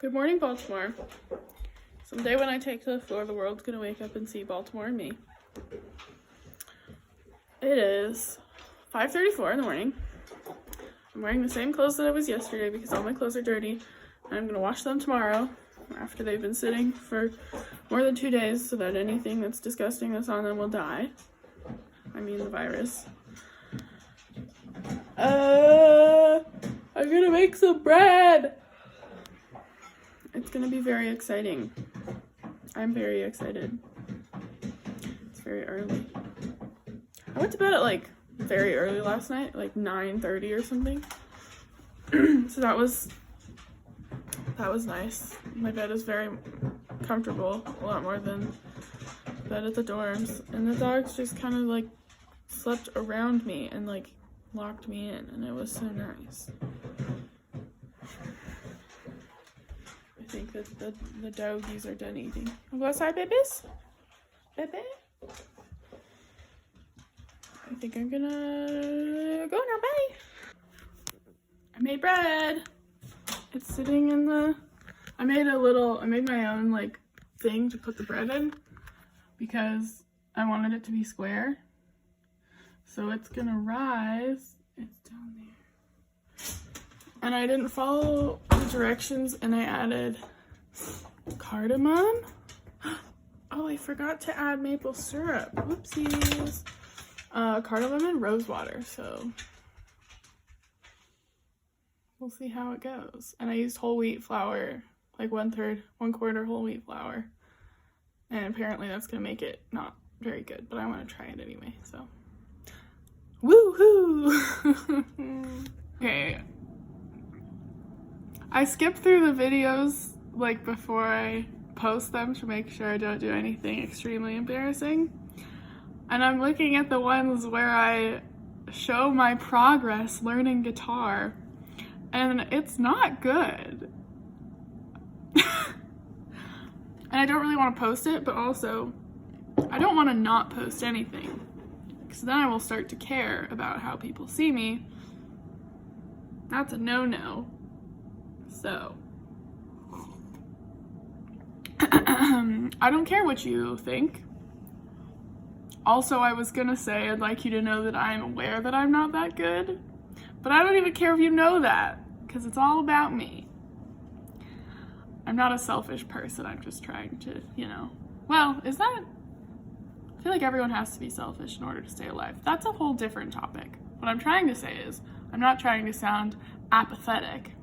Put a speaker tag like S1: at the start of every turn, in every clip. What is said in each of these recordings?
S1: Good morning, Baltimore. Someday when I take to the floor, the world's gonna wake up and see Baltimore and me. It is 5:34 in the morning. I'm wearing the same clothes that I was yesterday because all my clothes are dirty. And I'm gonna wash them tomorrow after they've been sitting for more than 2 days so that anything that's disgusting that's on them will die. I mean the virus. I'm gonna make some bread! It's gonna be very exciting. I'm very excited. It's very early. I went to bed at like very early last night, like 9:30 or something. So that was nice. My bed is very comfortable, a lot more than the bed at the dorms. And the dogs just kind of like slept around me and like locked me in, and it was so nice. I think that the doggies are done eating. I'll go outside, babies? Baby? I think I'm gonna go now, bye! I made bread! It's sitting in the... I made my own, like, thing to put the bread in because I wanted it to be square. So it's gonna rise. It's down there. And I didn't follow the directions and I added cardamom. Oh, I forgot to add maple syrup. Whoopsies. Cardamom and rose water, so we'll see how it goes. And I used whole wheat flour, like 1/4 whole wheat flour. And apparently that's gonna make it not very good, but I wanna try it anyway, so. Woohoo! Okay. I skip through the videos like before I post them to make sure I don't do anything extremely embarrassing. And I'm looking at the ones where I show my progress learning guitar, and it's not good. And I don't really want to post it, but also I don't want to not post anything, because then I will start to care about how people see me. That's a no-no. So, I don't care what you think. Also, I was gonna say I'd like you to know that I'm aware that I'm not that good, but I don't even care if you know that, because it's all about me. I'm not a selfish person, I'm just trying to, well, I feel like everyone has to be selfish in order to stay alive. That's a whole different topic. What I'm trying to say is, I'm not trying to sound apathetic.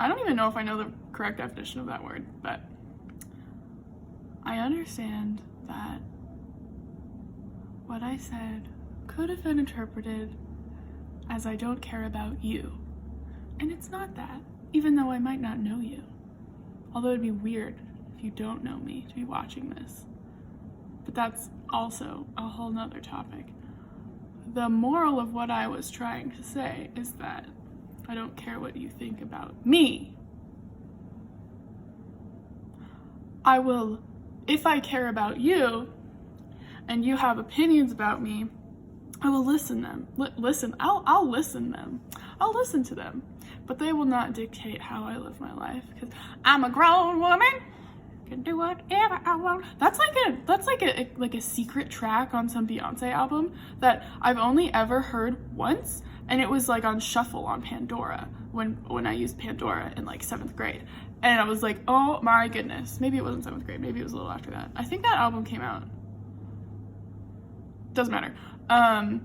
S1: I don't even know if I know the correct definition of that word, but I understand that what I said could have been interpreted as I don't care about you. And it's not that, even though I might not know you. Although it'd be weird if you don't know me to be watching this. But that's also a whole nother topic. The moral of what I was trying to say is that I don't care what you think about me. I will, if I care about you, and you have opinions about me, I will listen them. I'll listen them. I'll listen to them. But they will not dictate how I live my life, because I'm a grown woman, can do whatever I want. That's like a secret track on some Beyonce album that I've only ever heard once, and it was like on shuffle on Pandora when I used Pandora in like 7th grade. And I was like, oh my goodness. Maybe it wasn't 7th grade, maybe it was a little after that. I think that album came out. Doesn't matter. And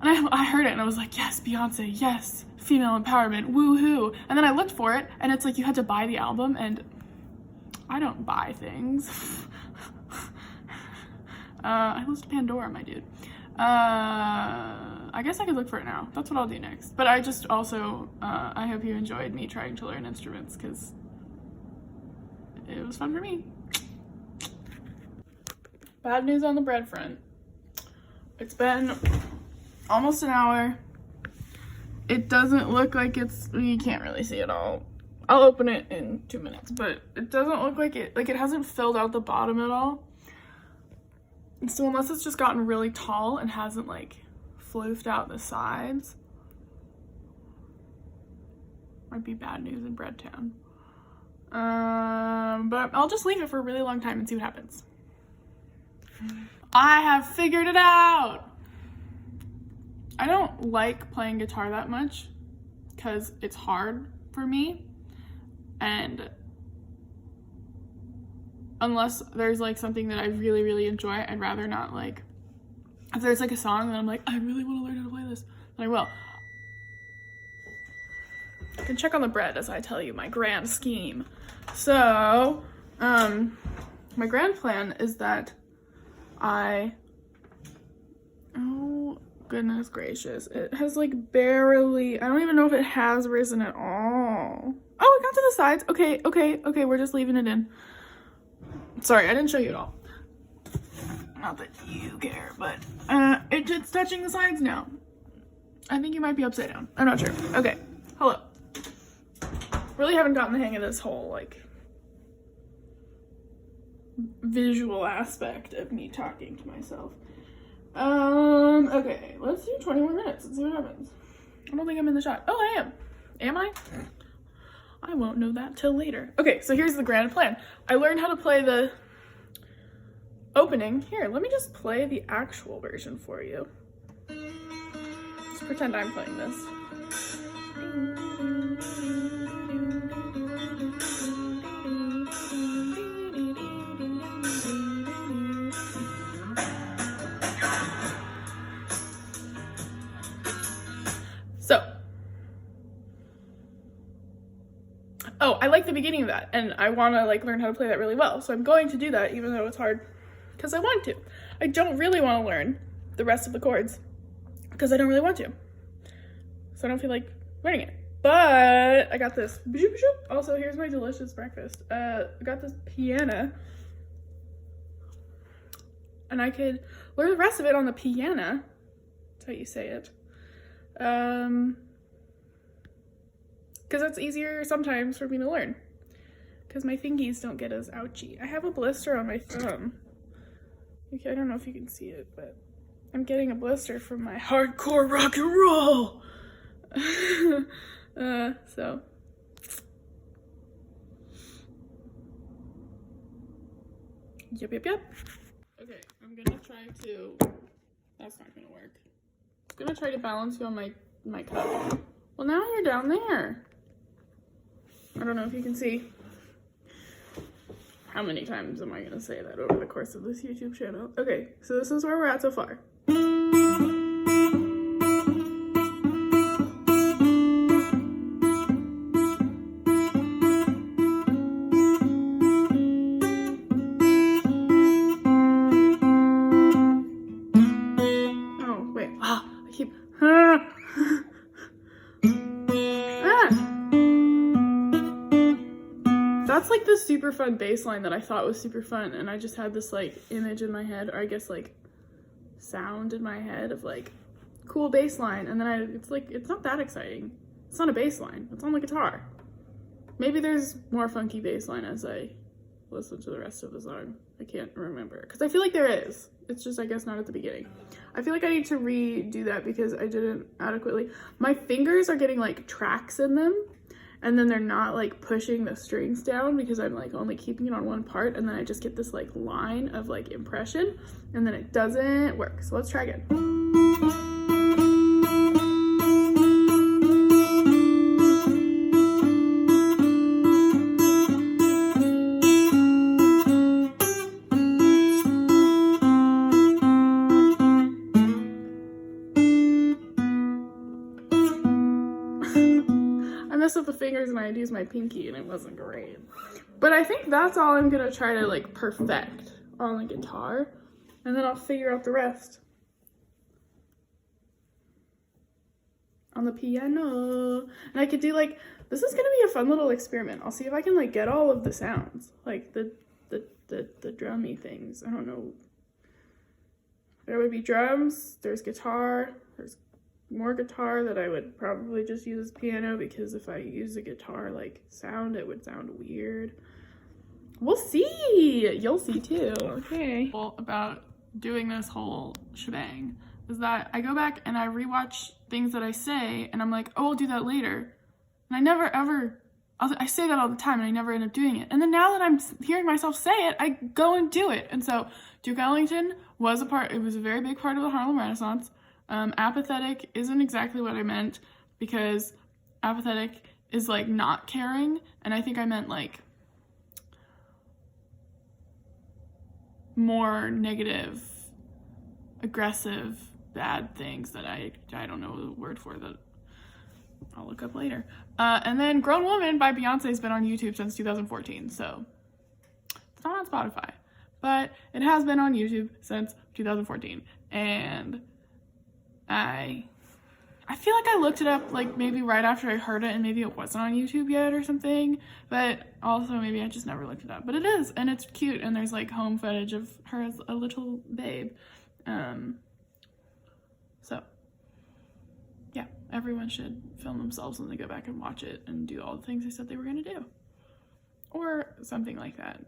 S1: I heard it and I was like, yes, Beyonce, yes, female empowerment, woohoo. And then I looked for it and it's like you had to buy the album, and I don't buy things. I listen to Pandora, my dude. I guess I could look for it now. That's what I'll do next. But I just also, I hope you enjoyed me trying to learn instruments, because it was fun for me. Bad news on the bread front. It's been almost an hour. It doesn't look like you can't really see it all. I'll open it in 2 minutes, but it doesn't look like it hasn't filled out the bottom at all. And so unless it's just gotten really tall and hasn't like floofed out the sides, Might be bad news in Breadtown. But I'll just leave it for a really long time and see what happens. I have figured it out! I don't like playing guitar that much because it's hard for me, and unless there's like something that I really, really enjoy, I'd rather not. Like, if there's like a song that I'm like, I really want to learn how to play this, then I will. I can check on the bread as I tell you my grand scheme. So, my grand plan is that oh goodness gracious, it has like barely, I don't even know if it has risen at all. Oh, it got to the sides. Okay, we're just leaving it in. Sorry, I didn't show you at all. Not that you care, but it's touching the sides now. I think you might be upside down. I'm not sure. Okay, hello. Really haven't gotten the hang of this whole like visual aspect of me talking to myself. Okay, let's do 20 more minutes and see what happens. I don't think I'm in the shot. Oh, I am. Am I? I won't know that till later. Okay, so here's the grand plan. I learned how to play the opening. Here, let me just play the actual version for you. Just pretend I'm playing this. Oh, I like the beginning of that, and I want to like learn how to play that really well. So I'm going to do that, even though it's hard, because I want to. I don't really want to learn the rest of the chords, because I don't really want to. So I don't feel like learning it. But I got this. Also, here's my delicious breakfast. I got this piano, and I could learn the rest of it on the piano. That's how you say it. Because it's easier sometimes for me to learn. Because my fingies don't get as ouchy. I have a blister on my thumb. Okay, I don't know if you can see it, but I'm getting a blister from my hardcore rock and roll. So. Yep. Okay, I'm gonna try to, that's not gonna work. I'm gonna try to balance you on my cup. Well, now you're down there. I don't know if you can see. How many times am I gonna say that over the course of this YouTube channel? Okay, so this is where we're at so far. Oh, wait. Ah, I keep... That's like the super fun bass line that I thought was super fun, and I just had this like image in my head, or I guess like sound in my head of like cool bass line, and then it's like, it's not that exciting. It's not a bass line, it's on the guitar. Maybe there's more funky bass line as I listen to the rest of the song. I can't remember, because I feel like there is. It's just, I guess, not at the beginning. I feel like I need to redo that because I didn't adequately. My fingers are getting like tracks in them, and then they're not like pushing the strings down because I'm like only keeping it on one part, and then I just get this like line of like impression, and then it doesn't work. So let's try again. Up the fingers and I had used my pinky and it wasn't great, but I think that's all I'm gonna try to like perfect on the guitar, and then I'll figure out the rest on the piano. And I could do like, this is gonna be a fun little experiment. I'll see if I can like get all of the sounds, like the drummy things. I don't know, there would be drums, there's guitar, there's more guitar that I would probably just use as piano, because if I use a guitar like sound, it would sound weird. We'll see. You'll see too. Okay. Well, about doing this whole shebang is that I go back and I rewatch things that I say, and I'm like, oh, I'll do that later. And I never ever, I say that all the time and I never end up doing it. And then now that I'm hearing myself say it, I go and do it. And so Duke Ellington was it was a very big part of the Harlem Renaissance. Apathetic isn't exactly what I meant, because apathetic is like not caring, and I think I meant like more negative, aggressive, bad things that I don't know the word for, that I'll look up later. And then Grown Woman by Beyonce has been on YouTube since 2014, so it's not on Spotify, but it has been on YouTube since 2014, and I feel like I looked it up like maybe right after I heard it, and maybe it wasn't on YouTube yet or something, but also maybe I just never looked it up. But it is, and it's cute, and there's like home footage of her as a little babe. So yeah, everyone should film themselves when they go back and watch it and do all the things they said they were gonna do, or something like that.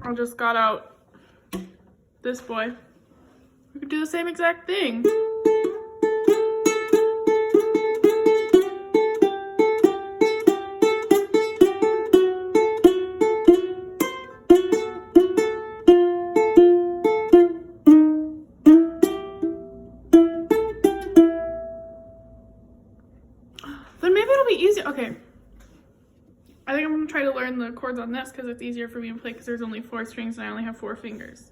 S1: I just got out this boy. We could do the same exact thing. Then maybe it'll be easier. Okay. I think I'm gonna try to learn the chords on this because it's easier for me to play, because there's only 4 strings and I only have 4 fingers.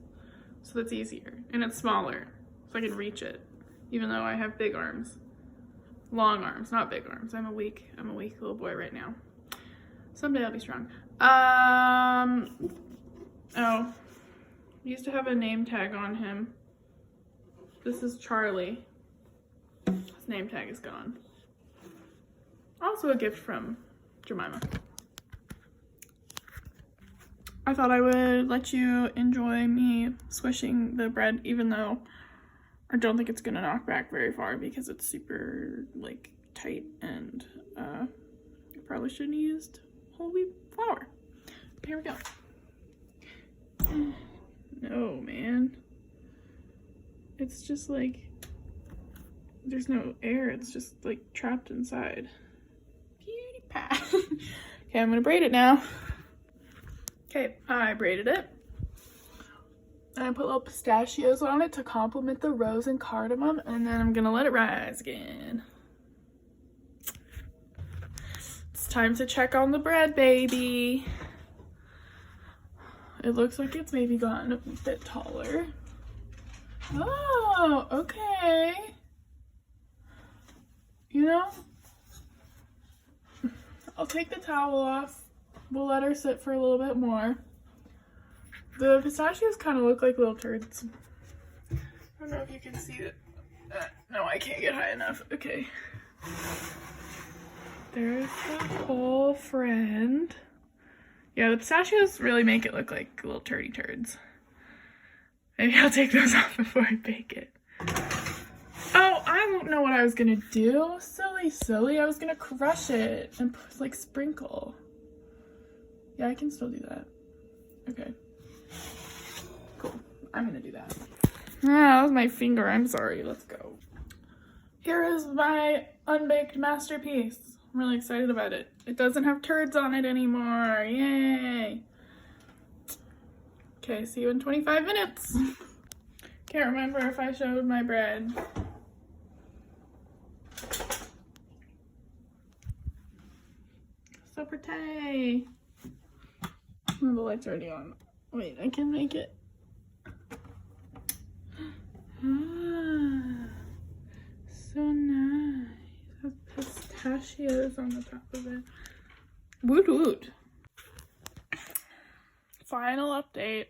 S1: So that's easier, and it's smaller, so I can reach it, even though I have big arms. Long arms, not big arms. I'm a weak little boy right now. Someday I'll be strong. Oh, I used to have a name tag on him. This is Charlie. His name tag is gone. Also a gift from Jemima. I thought I would let you enjoy me squishing the bread, even though I don't think it's gonna knock back very far because it's super like tight, and I probably shouldn't have used whole wheat flour. Here we go. No, man. It's just like, there's no air, it's just like trapped inside. Beauty pie. Okay, I'm gonna braid it now. Okay, I braided it. And I put little pistachios on it to complement the rose and cardamom, and then I'm gonna let it rise again. It's time to check on the bread, baby. It looks like it's maybe gotten a bit taller. Oh, okay. You know, I'll take the towel off. We'll let her sit for a little bit more. The pistachios kind of look like little turds. I don't know if you can see it. No, I can't get high enough. Okay. There's the whole friend. Yeah, the pistachios really make it look like little turdy turds. Maybe I'll take those off before I bake it. Oh, I don't know what I was gonna do. Silly. I was gonna crush it and like sprinkle. Yeah, I can still do that. Okay. Cool. I'm gonna do that. Ah, that was my finger. I'm sorry. Let's go. Here is my unbaked masterpiece. I'm really excited about it. It doesn't have turds on it anymore. Yay. Okay, see you in 25 minutes. Can't remember if I showed my bread. So pretty. Oh, the light's already on. Wait, I can make it. Ah, so nice. It has pistachios on the top of it. Woot woot. Final update.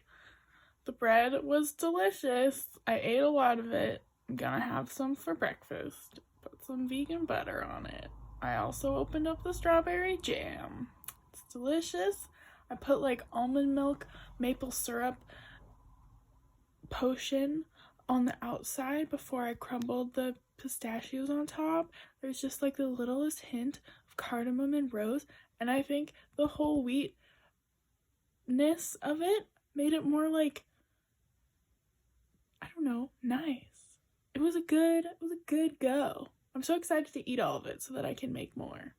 S1: The bread was delicious. I ate a lot of it. I'm gonna have some for breakfast. Put some vegan butter on it. I also opened up the strawberry jam. It's delicious. I put like almond milk, maple syrup potion on the outside before I crumbled the pistachios on top. There's just like the littlest hint of cardamom and rose, and I think the whole wheatness of it made it more like, I don't know, nice. It was a good go. I'm so excited to eat all of it so that I can make more.